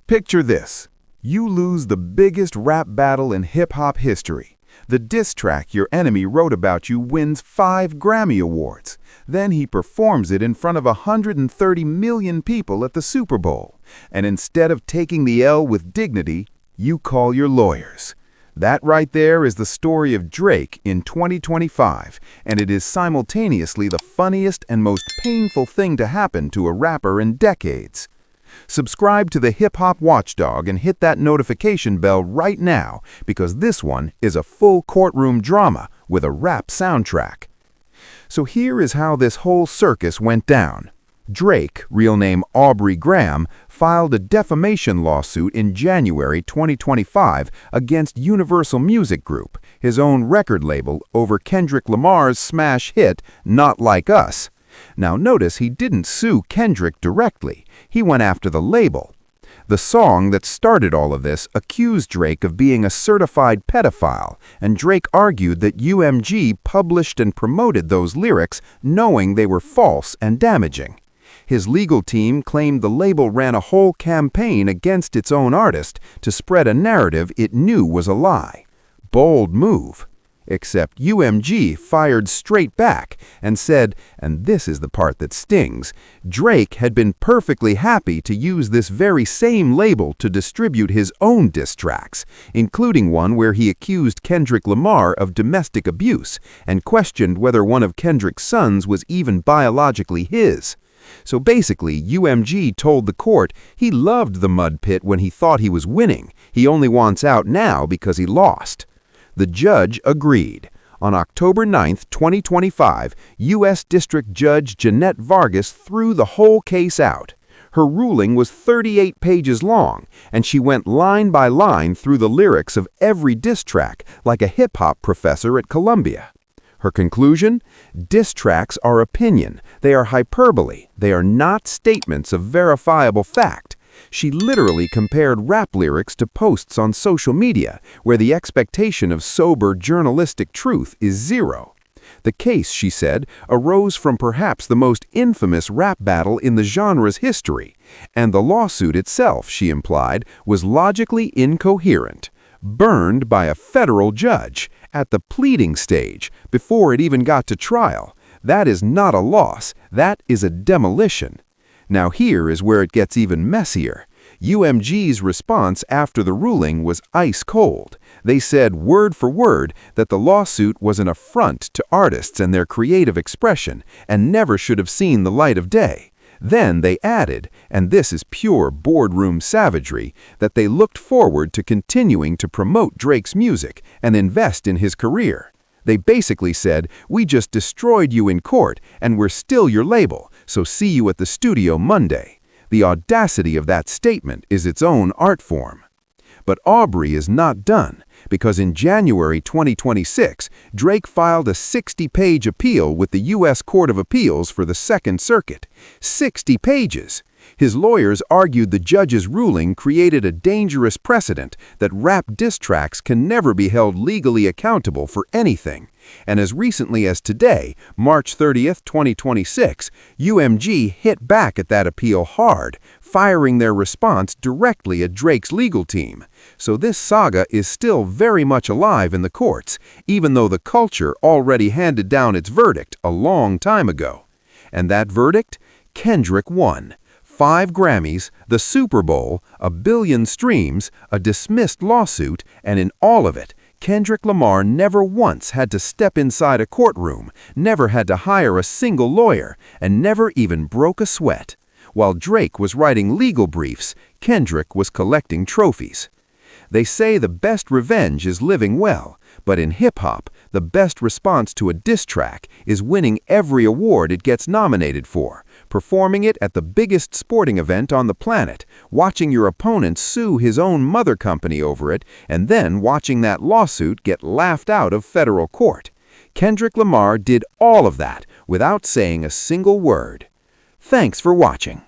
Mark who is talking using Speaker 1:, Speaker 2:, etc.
Speaker 1: Picture this. You lose the biggest rap battle in hip-hop history. The diss track your enemy wrote about you wins 5 Grammy Awards. Then he performs it in front of 130 million people at the Super Bowl. And instead of taking the L with dignity, you call your lawyers. That right there is the story of Drake in 2025, and it is simultaneously the funniest and most painful thing to happen to a rapper in decades. Subscribe to the Hip Hop Watchdog and hit that notification bell right now, because this one is a full courtroom drama with a rap soundtrack. So here is how this whole circus went down. Drake, real name Aubrey Graham, filed a defamation lawsuit in January 2025 against Universal Music Group, his own record label, over Kendrick Lamar's smash hit, Not Like Us. Now notice he didn't sue Kendrick directly, he went after the label. The song that started all of this accused Drake of being a certified pedophile, and Drake argued that UMG published and promoted those lyrics knowing they were false and damaging. His legal team claimed the label ran a whole campaign against its own artist to spread a narrative it knew was a lie. Bold move. Except UMG fired straight back and said, and this is the part that stings, Drake had been perfectly happy to use this very same label to distribute his own diss tracks, including one where he accused Kendrick Lamar of domestic abuse and questioned whether one of Kendrick's sons was even biologically his. So basically, UMG told the court he loved the mud pit when he thought he was winning. He only wants out now because he lost. The judge agreed. On October 9, 2025, U.S. District Judge Jeanette Vargas threw the whole case out. Her ruling was 38 pages long, and she went line by line through the lyrics of every diss track like a hip-hop professor at Columbia. Her conclusion? Diss tracks are opinion. They are hyperbole. They are not statements of verifiable fact. She literally compared rap lyrics to posts on social media, where the expectation of sober journalistic truth is zero. The case, she said, arose from perhaps the most infamous rap battle in the genre's history, and the lawsuit itself, she implied, was logically incoherent. Burned by a federal judge, at the pleading stage, before it even got to trial. That is not a loss, that is a demolition. Now here is where it gets even messier. UMG's response after the ruling was ice cold. They said word for word that the lawsuit was an affront to artists and their creative expression and never should have seen the light of day. Then they added, and this is pure boardroom savagery, that they looked forward to continuing to promote Drake's music and invest in his career. They basically said, we just destroyed you in court and we're still your label, so see you at the studio Monday. The audacity of that statement is its own art form. But Aubrey is not done, because in January 2026, Drake filed a 60-page appeal with the U.S. Court of Appeals for the Second Circuit. 60 pages! His lawyers argued the judge's ruling created a dangerous precedent that rap diss tracks can never be held legally accountable for anything. And as recently as today, March 30th, 2026, UMG hit back at that appeal hard, firing their response directly at Drake's legal team. So this saga is still very much alive in the courts, even though the culture already handed down its verdict a long time ago. And that verdict? Kendrick won. 5 Grammys, the Super Bowl, 1 billion streams, a dismissed lawsuit, and in all of it, Kendrick Lamar never once had to step inside a courtroom, never had to hire a single lawyer, and never even broke a sweat. While Drake was writing legal briefs, Kendrick was collecting trophies. They say the best revenge is living well, but in hip-hop, the best response to a diss track is winning every award it gets nominated for, performing it at the biggest sporting event on the planet, watching your opponent sue his own mother company over it, and then watching that lawsuit get laughed out of federal court. Kendrick Lamar did all of that without saying a single word. Thanks for watching.